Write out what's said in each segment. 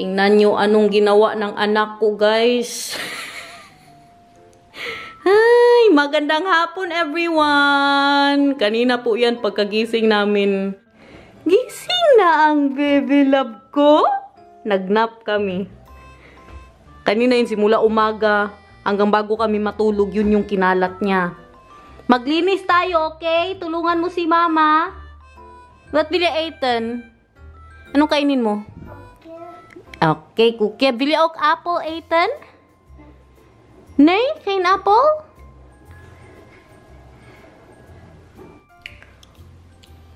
Tingnan nyo anong ginawa ng anak ko, guys. Hi! Magandang hapon, everyone! Kanina po yan pagkagising namin. Gising na ang baby love ko. Nagnap kami. Kanina yun, simula umaga hanggang bago kami matulog, yun yung kinalat niya. Maglinis tayo, okay? Tulungan mo si mama. Ba't bili Ethan? Anong kainin mo? Okay, cookie. Bili og apple, Ethan? Nay, kain apple?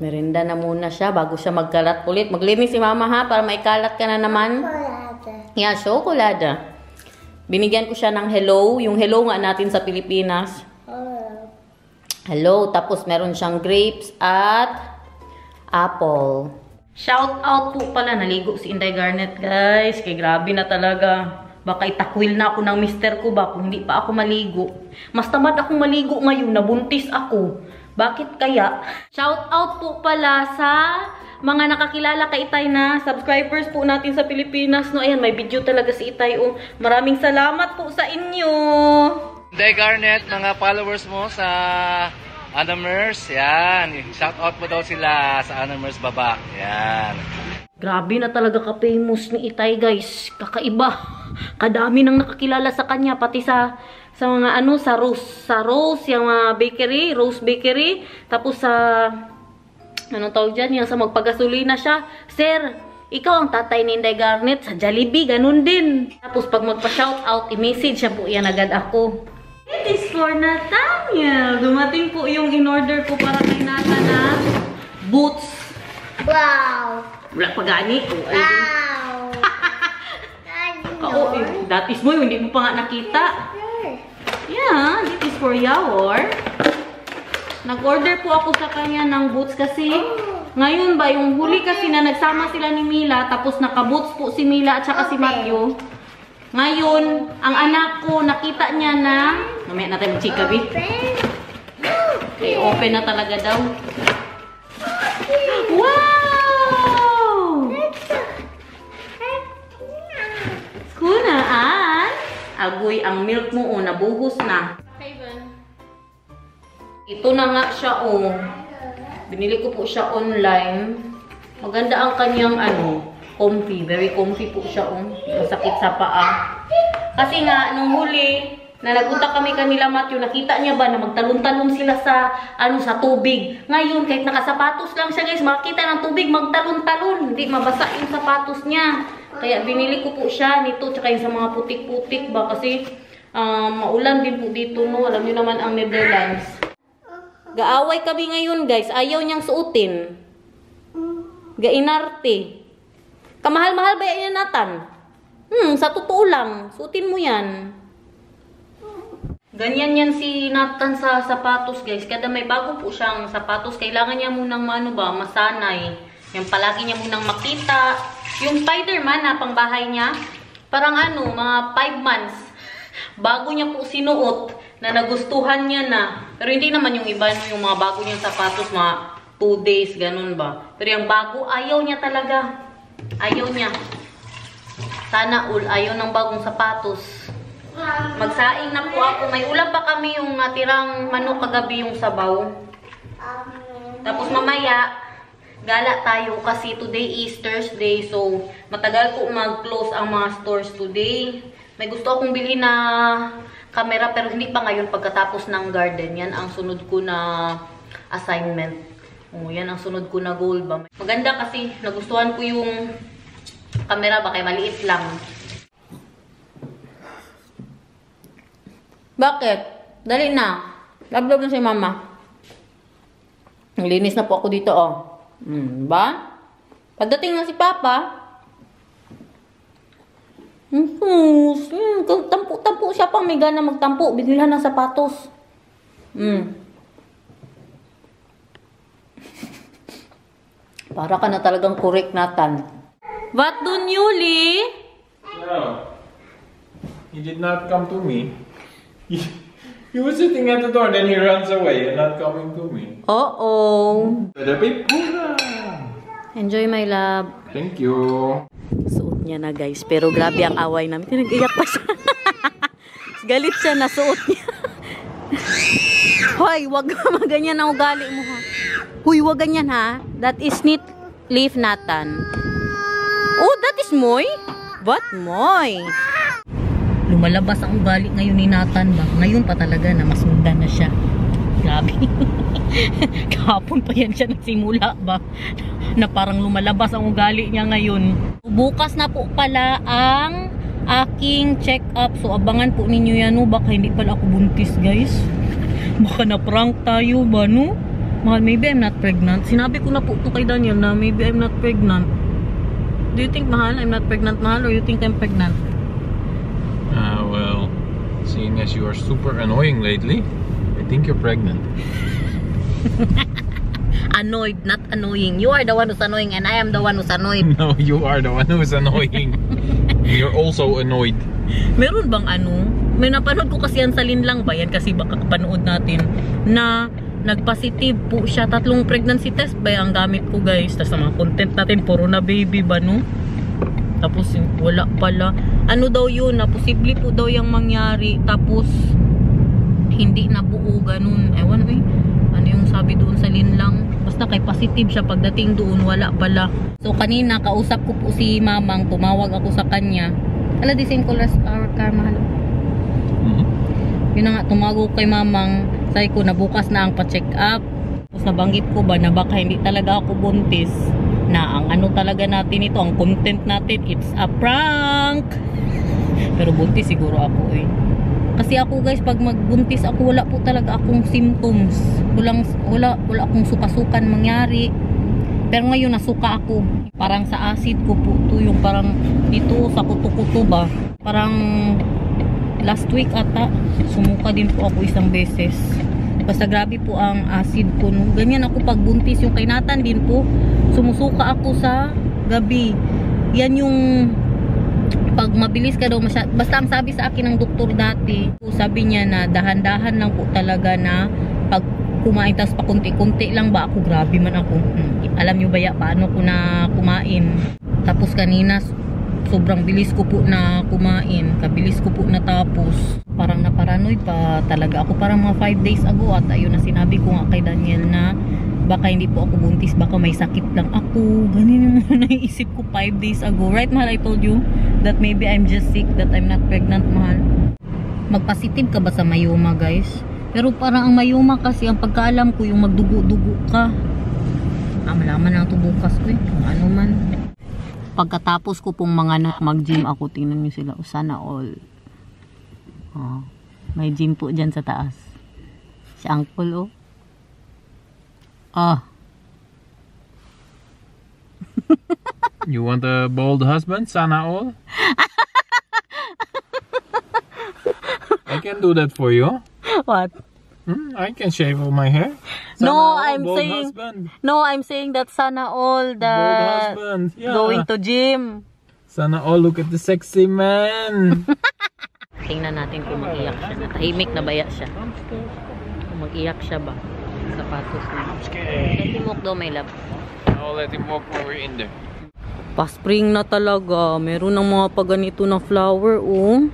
Merinda na muna siya bago siya magkalat ulit. Maglinis si mama ha, para maikalat ka na naman. Yeah, chocolate. Binigyan ko siya ng hello. Yung hello nga natin sa Pilipinas. Hello. Tapos meron siyang grapes at apple. Shout out po pala. Naligo si Inday Garnet, guys. Kaya grabe na talaga. Baka itakwil na ako ng mister ko ba kung hindi pa ako maligo. Mas tamad akong maligo ngayon. Nabuntis ako. Bakit kaya? Shout out po pala sa mga nakakilala kay Itay na subscribers po natin sa Pilipinas. No, ayan, may video talaga si Itay. Oh, maraming salamat po sa inyo. Inday Garnet, mga followers mo sa Anamers, yan. Shout out mo daw sila sa Anamers Baba. Yan. Grabe na talaga ka-famous ni Itay, guys. Kakaiba. Kadami nang nakakilala sa kanya, pati sa mga ano, sa Rose, yung bakery, Rose Bakery. Tapos sa anong tawag dyan, yung sa magpagasolina siya. Sir, ikaw ang tatay ni Inday Garnet sa Jollibee, ganun din. Tapos pag magpa-shout out, i-message siya po yan agad ako. It is for Nathaniel. Dumating po yung in-order ko para kay Nathan na boots. Wow! Wala pa gani. Wow! Datis mo, hindi mo pa nga nakita. Yeah, this is for Yawor. Nag-order po ako sa kanya ng boots kasi ngayon ba, yung huli kasi na nagsama sila ni Mila, tapos naka-boots po si Mila at saka si Matthew. Ngayon, ang anak ko, nakita niya na, mamaya natin mag-chika, B. Okay, open na talaga daw. Wow! Kunaan. Agoy, ang milk mo, nabuhos na. Ito na nga siya, Binili ko po siya online. Maganda ang kanyang, comfy. Very comfy po siya, Masakit sa paa. Kasi nga, nung huli, na nagpunta kami kanila Matthew, nakita niya ba na magtalon-talon sila sa, sa tubig. Ngayon, kahit nakasapatos lang siya, guys, makita ng tubig, magtalon-talon. Hindi mabasa yung sapatos niya. Kaya binili ko po siya nito, tsaka yung sa mga putik-putik ba, kasi maulan din po dito, no? Alam niyo naman ang Netherlands. Gaaway kami ngayon, guys. Ayaw niyang suotin. Gainarte. Kamahal-mahal ba yan, Nathan? Sa totoo lang. Suotin mo yan. Ganyan yan si Nathan sa sapatos, guys. Kada may bago po siyang sapatos, kailangan niya munang masanay. Yung palagi niya munang makita. Yung Spider-Man na pangbahay niya, parang mga 5 months. Bago niya po sinuot na nagustuhan niya na. Pero hindi naman yung iba, yung mga bago niyang sapatos, mga 2 days, ganun ba. Pero yung bago, ayaw niya talaga. Ayaw niya. Sana all, ayaw ng bagong sapatos. Magsaing na po ako. May ulam pa kami yung tirang manok kagabi yung sabaw. Tapos mamaya, gala tayo kasi today is Thursday. So, matagal po mag-close ang mga stores today. May gusto akong bilhin na camera pero hindi pa ngayon pagkatapos ng garden. Yan ang sunod ko na assignment. Yan ang sunod ko na goal ba. Maganda kasi nagustuhan ko yung camera ba kaya maliit lang. Bakit? Dali na. Love na si mama. Linis na po ako dito, ba? Pagdating na si Papa, tampo-tampo siya pang may gana magtampo. Binilhan ng sapatos. Para ka na talagang correct, Nathan. What do Yuli? No. He did not come to me. He was sitting at the door, then he runs away and not coming to me. Uh-oh. Enjoy, my love. Thank you. Suot niya na guys. Pero grabe ang away namin. Nag-iyak pa siya. Galit siya, nasuot niya. Hoy, wag ganyan ang ugali mo ha. Huy, wag ganyan ha. That is not leaf Nathan. Oh, that is Moy? What Moy? Lumalabas ang ugali ngayon ni Nathan ba? Ngayon pa talaga na masundan na siya. Grabe. Kahapon pa yan siya nagsimula ba? Na parang lumalabas ang ugali niya ngayon. Bukas na po pala ang aking check-up. So abangan po ninyo yan. No? Baka hindi pala ako buntis guys. Baka na-prank tayo ba no? Mahal, maybe I'm not pregnant. Sinabi ko na po ito kay Daniel na maybe I'm not pregnant. Do you think Mahal, I'm not pregnant Mahal, or you think I'm pregnant? Well, seeing as you are super annoying lately, I think you're pregnant. Annoyed, not annoying. You are the one who's annoying and I am the one who's annoyed. No, you are the one who's annoying. You're also annoyed. Meron bang ano? May napanood ko kasi yan sa Linlang ba? Yan kasi baka kapanood natin na nagpositive po siya. 3 pregnancy test ba ang gamit ko guys. Tapos mga content natin puro na baby ba no? Tapos wala pala. Ano daw yun? Na posible po daw yung mangyari. Tapos hindi na buo ganun. Ewan eh. Ano yung sabi doon sa Linlang? Basta kay positive siya pagdating doon wala pala. So kanina kausap ko po si Mamang. Tumawag ako sa kanya. Ala di same color our car Mahal. Yun na nga, tumago kay Mamang. Sabi ko na bukas na ang pa-check up. Tapos nabanggit ko ba na baka hindi talaga ako buntis. Na ang ano talaga natin ito, ang content natin, it's a prank. Pero buntis siguro ako eh. Kasi ako guys, pag magbuntis ako, wala po talaga akong symptoms. Wala akong suka-sukan mangyari. Pero ngayon nasuka ako. Parang sa acid ko po ito, yung parang dito sa kuto-kuto ba. Parang last week ata, sumuka din po ako isang beses. Basta grabe po ang acid ko. No? Ganyan ako pag buntis. Yung kay Nathan din po, sumusuka ako sa gabi. Yan yung pag mabilis ka daw masyad. Basta ang sabi sa akin ng doktor dati, sabi niya na dahan-dahan lang po talaga na pag kumain, tapos pa kunti-kunti lang ba ako. Grabe man ako. Alam nyo ba ya, paano ko na kumain? Tapos kanina, sobrang bilis ko po na kumain. Kabilis ko po natapos. Parang naparanoid pa talaga ako. Parang mga 5 days ago at ayun na sinabi ko nga kay Daniel na baka hindi po ako buntis. Baka may sakit lang ako. Ganun yung naisip ko 5 days ago. Right Mahal, I told you that maybe I'm just sick. That I'm not pregnant Mahal. Magpositive ka ba sa mayoma guys? Pero parang ang mayoma kasi ang pagkaalam ko yung magdugo-dugo ka. Malaman na ito bukas ko eh. Kung ano man. Pagkatapos ko pong mga mag-gym ako, tingnan nyo sila. Sana all. Oh, may gym po dyan sa taas. Si Uncle, oh. Ah. You want a bald husband, Sana all? I can do that for you. What? I can shave all my hair. Sana No, all, I'm bald saying husband. no, I'm saying that sana all the Bald husband. Yeah. going to gym. Sana all, look at the sexy man. Tingnan natin kung mag-iyak siya. Tahimik na baya siya. Kung mag-iyak siya ba? Sapatos na. Let him walk daw, my love. I'll let him walk when we're in there. Pa-spring na talaga. Meron ng mga paganito na flower, oh.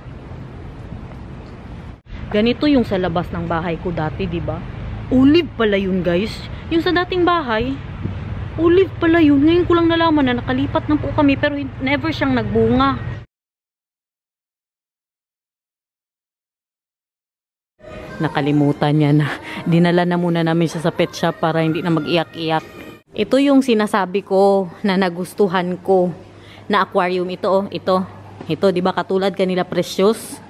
Ganito yung sa labas ng bahay ko dati, di ba? Olive pala yun, guys. Yung sa dating bahay, olive pala yun. Ngayon ko lang nalaman na nakalipat na po kami, pero never siyang nagbunga. Nakalimutan niya na. Dinala na muna namin siya sa pet shop para hindi na mag-iyak-iyak. Ito yung sinasabi ko na nagustuhan ko na aquarium. Ito, oh. Ito, di ba katulad kanila Precious?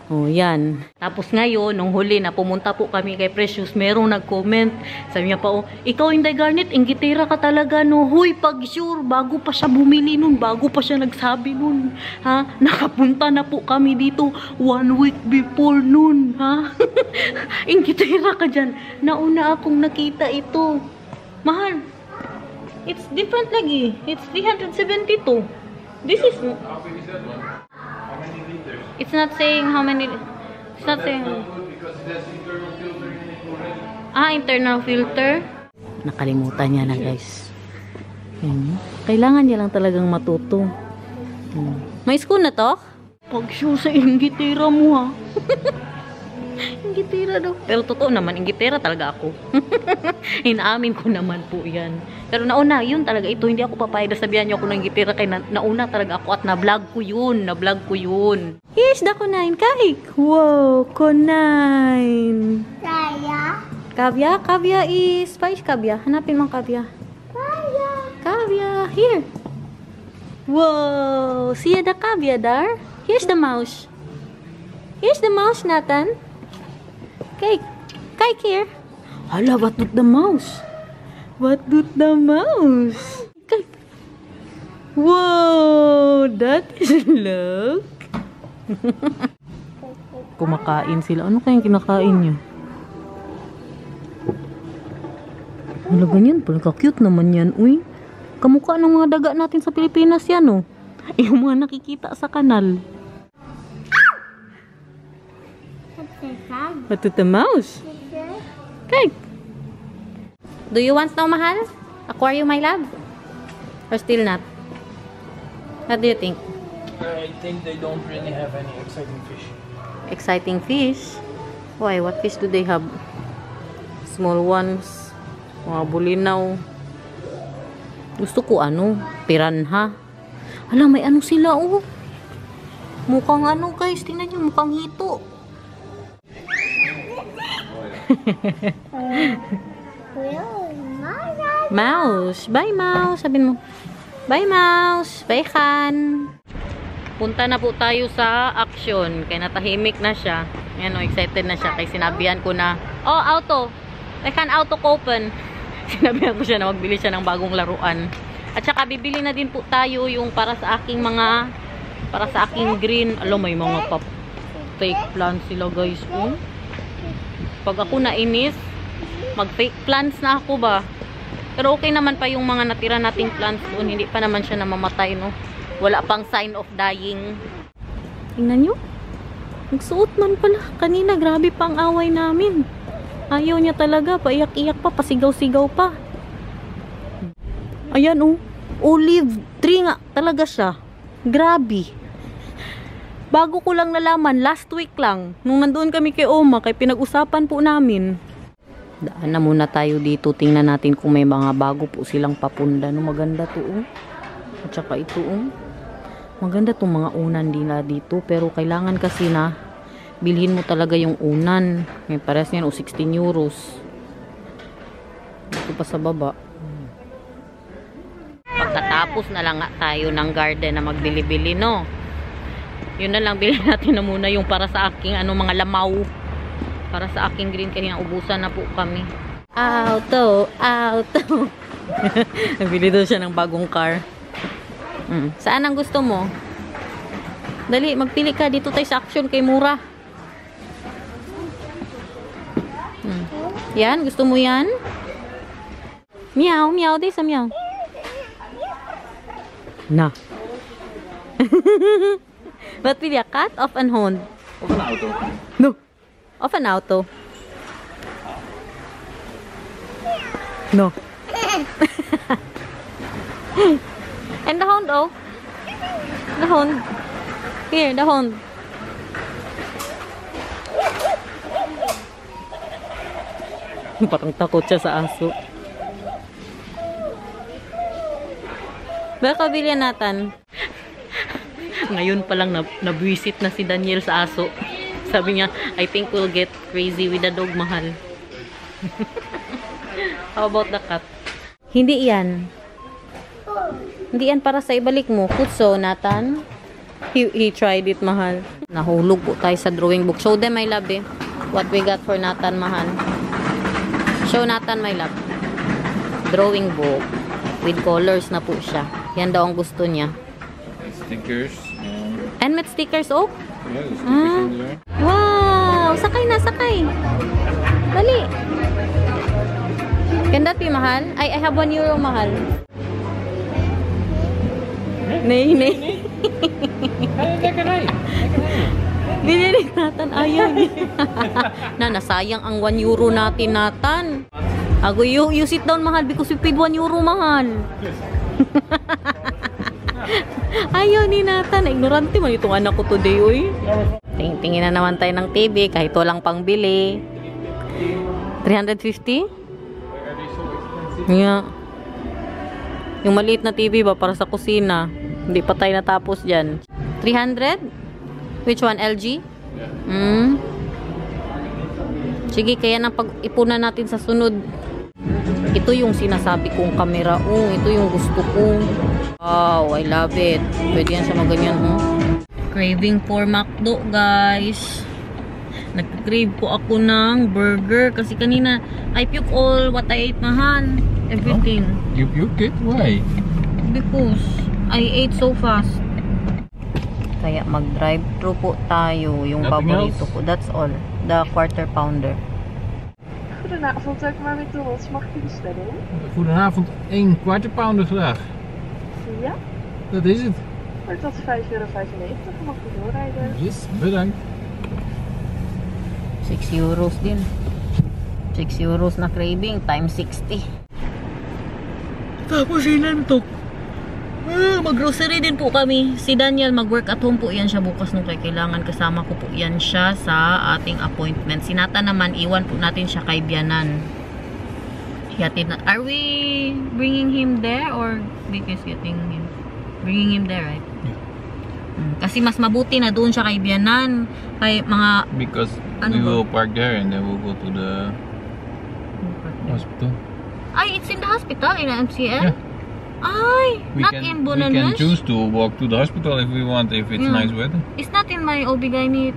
Oh, yan. Tapos ngayon, nung huli na pumunta po kami kay Precious, merong nag-comment. Sabi niya pa, oh, ikaw Inday Garnet, inggitera ka talaga, no? Huy, pag sure, bago pa siya bumili nun, bago pa siya nagsabi nun, ha? Nakapunta na po kami dito 1 week before nun, ha? Inggitera ka dyan. Nauna akong nakita ito. Mahal, it's different lagi. It's 372. This is... It's not saying how many. It's not saying. Internal filter. Nakalimutan niya na, guys. Yan. Kailangan niya lang talagang matuto. May school na to? Pag-show sa inggitira mo ha. Inggitira daw. Pero totoo naman, inggitira talaga ako. Inaamin ko naman po yan. Pero nauna, yun talaga ito. Hindi ako papayag na sabihan niyo ako ng inggitira kay nauna talaga ako at na-vlog ko yun. Na-vlog ko yun. Here's the kunain cake. Wow, kunain. Saya. Kavya? Kavya is... Pais kavya. Hanapin mo ang kavya. Saya. Kavya. Here. Wow. See the kavya there? Here's the mouse. Here's the mouse, Nathan. Cake. Cake here. Hala, what does the mouse? What does the mouse? Cake. Wow. That is look. Kumakain sila. Ano kayang kinakain niyo? Hala, ganyan. Pagka-cute naman yan. Uy. Kamukha ng mga daga natin sa Pilipinas yan, oh. Yung mga nakikita sa kanal. What is the mouse? Okay. Do you want now, mahal? Aquarium, my love? Or still not? What do you think? I think they don't really have any exciting fish. Exciting fish? Why? What fish do they have? Small ones. Mga bulinaw. Gusto ko ano? Piranha. Alam, may ano sila, oh. Mukhang ano, guys. Tingnan nyo, mukhang hito. Mouse. Bye, mouse. Sabihin mo. Bye, mouse. Bye, Khan. Punta na po tayo sa action. Kaya natahimik na siya. Ayan, oh, excited na siya. Kaya sinabihan ko na, oh, auto. I can auto open. Sinabihan ko siya na magbili siya ng bagong laruan. At saka bibili na din po tayo yung para sa aking green. Alam, may mga fake plants sila, guys. Oh. Pag ako nainis, mag-fake plants na ako ba? Pero okay naman pa yung mga natira nating plants doon. Hindi pa naman siya namamatay, no? Wala pang sign of dying. Tingnan nyo. Nagsuot man pala. Kanina, grabe pang away namin. Ayaw niya talaga. Paiyak-iyak pa. Pasigaw-sigaw pa. Ayan, oh. Olive tree nga talaga siya. Grabe. Bago ko lang nalaman, last week lang, nung nandoon kami kay Oma, kay pinag-usapan po namin. Daan na muna tayo dito. Tingnan natin kung may mga bago po silang papunda. No, maganda to, oh. At saka ito, oh. Maganda tong mga unan nila dito. Pero kailangan kasi na bilhin mo talaga yung unan. May pares niyan, 16 euros. Ito pa sa baba. Pagkatapos na lang tayo ng garden na magbili-bili, no? Yun na lang, bilhin natin na muna yung para sa aking mga lamaw. Para sa aking green, kanina ubusan na po kami. Auto, auto. Nabili doon siya ng bagong car. Saan ang gusto mo? Dali, magpili ka. Dito tayo sa action kay mura. Yan, gusto mo yan? Meow, meow. Di sa meow. Na. What will you cut? Off and hold? Of an auto. No. Off and auto. No. And the hound, oh. The hound. Here, the hound. Parang takot siya sa aso. Baka bilhin natin. Ngayon pa lang nabwisit na si Daniel sa aso. Sabi niya, I think we'll get crazy with the dog, mahal. How about the cat? Hindi yan. Hindi yan para sa ibalik mo. Kutso, Nathan. He tried it, mahal. Nahulog po tayo sa drawing book. Show them, my love, eh. What we got for Nathan, mahal. Show Nathan, my love. Drawing book. With colors na po siya. Yan daw ang gusto niya. Stickers. And with stickers, oh? Yeah, the stickers in there. Wow! Sakay na, sakay. Dali. Can that be, mahal? I have 1 euro, mahal. Nay, nay. Teka na. Binilig natin, ayaw niya. Nasayang ang 1 euro natin, Nathan. Ago, you sit down, mahal, because you paid 1 euro, mahal. Ayaw ni Nathan. Ignorante man itong anak ko today, uy. Tingin na naman tayo ng TV kahit walang pangbili. 350? Yeah. Yung maliit na TV ba para sa kusina? Hindi pa tayo natapos dyan. 300? Which one? LG? Sige, kaya nang pag-ipunan natin sa sunod. Ito yung sinasabi kong camera. Oh, ito yung gusto ko. Wow, I love it. Pwede yan siya maganyan, oh. Craving for McDo, guys. Nag-crave po ako ng burger kasi kanina I puke all what I ate, mahal. Everything. You puke it? Why? Because I ate so fast. Kaya mag-drive-thru po tayo. Yung Nothing paborito else? ko. That's all. The quarter pounder. Goedenavond, maar met ons. Mag ik u bestellen? Goedenavond, 1 quarter pounder graag. Ja, Dat is het. maar dat is €5,95. Mag ik doorrijden? Yes, bedankt. 6 euros din. 6 euros na craving times 60. Tapos inantok. Mag-grocery din po kami. Si Daniel, mag-work at home po yan siya bukas nung kailangan. Kasama ko po yan siya sa ating appointment. Si Nathan naman, iwan po natin siya kay Bianan. Are we bringing him there or because getting him? Bringing him there, right? Yeah. Kasi mas mabuti na doon siya kay Bianan. Kay mga... Because Ano we ba? will park there and then we'll go to the hospital. Ay, it's in the hospital in MCL? Yeah. Ay, not in we can Bonanes? choose to walk to the hospital if we want, if it's Yeah. nice weather. It's not in my OB-GYN.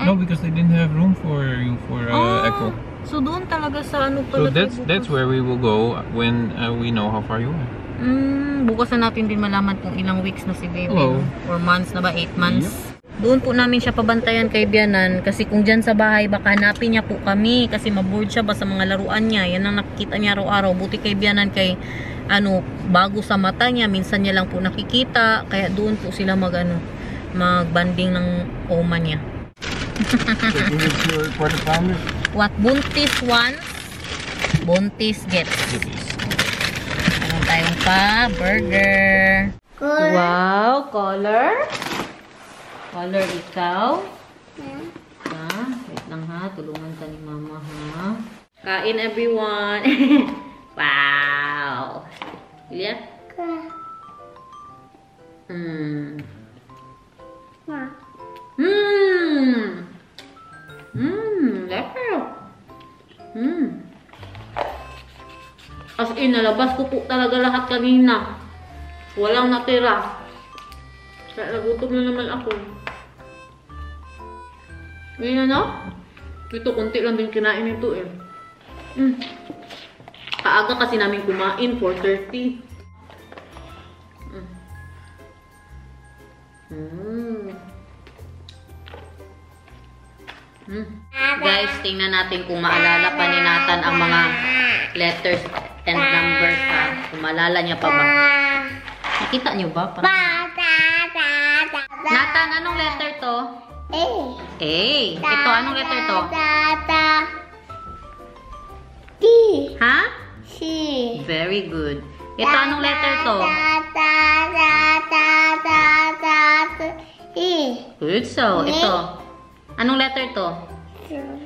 No, because they didn't have room for you for echo. So doon talaga sa ano So pala. that's where we will go when we know how far you are. Bukas na natin din malaman kung ilang weeks na si baby. Hello. Or months na ba? 8 months. Doon po namin siya pabantayan kay Bianan. Kasi kung dyan sa bahay, baka hanapin niya po kami. Kasi maboard siya ba sa mga laruan niya. Yan ang nakikita niya araw-araw. Buti kay Bianan kay bago sa mata niya. Minsan niya lang po nakikita. Kaya doon po sila magbanding ng oma niya. What buntis wants, buntis gets. Meron tayong burger. Wow, color. Color ikaw. Ha? Wait lang ha. Tulungan ka ni mama ha. Kain everyone. Wow. Lihat. Lekker. As in, nalabas ko po talaga lahat kanina. Walang natira. Kaya nagutom na naman ako. Ngayon na? Ito, konti lang din kinain nito eh. Kaaga kasi namin kumain, 4:30. Guys, tingnan natin kung maalala pa ni Nathan ang mga letters and numbers ha. Kung maalala niya pa ba. Nakita niyo ba? Nathan, anong letter to? A. A. Ito, anong letter to? D. Ha? C. Very good. Ito, anong letter to? E. Good, so, ito. Anong letter to?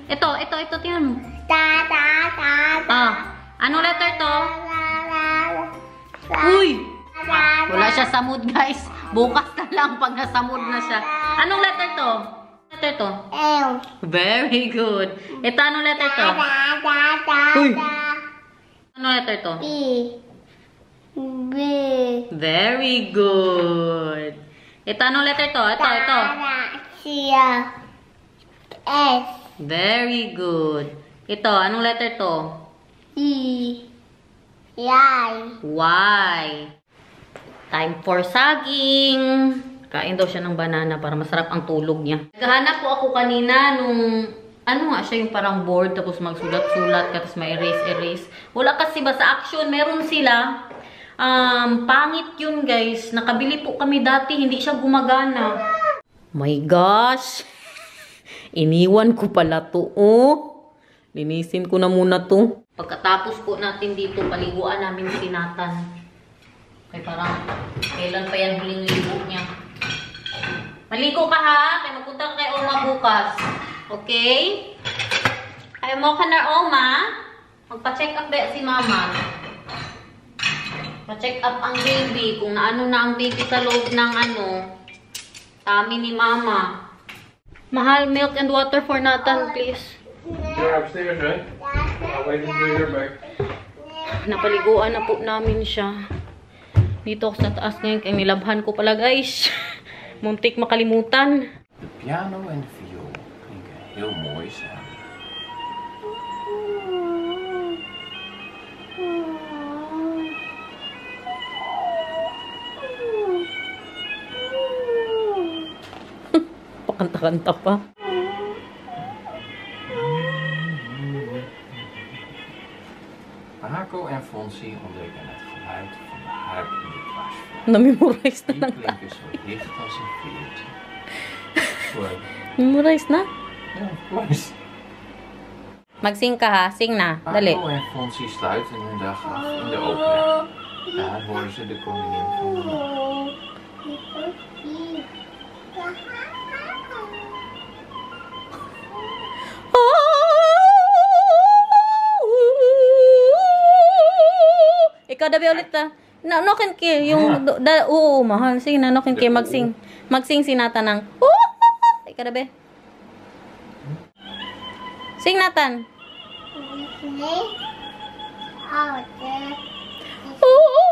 Ito, tingnan mo. Anong letter to? Uy! Wala siya sa mood, guys. Bukas na lang pag nasa mood na siya. Anong letter to? Letter to? L. Very good. Ito, anong letter to? Uy! Anong letter to? B. B. Very good. Ito, anong letter to? Ito. C. S. Very good. Ito, anong letter to? E. Y. Y. Time for saging. Kain daw siya ng banana para masarap ang tulog niya. Naghahanap po ako kanina nung, siya yung parang board, tapos magsulat-sulat, tapos may erase-erase. Wala kasi ba sa Action, meron sila. Pangit yun guys. Nakabili po kami dati, hindi siya gumagana. My gosh! Iniwan ko pala to, oh. Linisin ko na muna to. Pagkatapos po natin dito, paliguan namin si Nathan. Ay, parang kailan pa yan huling ligo niya. Maligo ka ha. Kaya magpunta ka kay Oma bukas. Okay? Kaya mo ka na Oma. Magpa-check up ba si Mama? Pa-check up ang baby. Kung naano na ang baby sa loob ng tummy ni Mama. Mahal, milk and water for Nathan, please. You're upstairs, right? I'll wait until you're back. Napaliguan na po namin siya. Dito ako sa taas ngayon. Kaya nilabhan ko pala, guys. Muntik makalimutan. De piano en de viool klinken heel mooi samen. Pakanta-kanta pa. Marco en Fonsi ontdekken het geluid van de harp in de dwarsfluit. Na-memorize na Die lang. klinken zo dicht als een veertje. Sorry. Memorize na? Ja, of course. Mag-sing ka ha. Sing na. Dali. Marco en Fonsi sluiten hun dag af in de opera. Daar horen ze de koningin van de nacht. Ikaw dabi ulit ta. No can kill yung oo mahal. Sige na no can kill mag-sing. Mag-sing si Nathan ng ikaw dabi. Sing Nathan. Out there. Oo.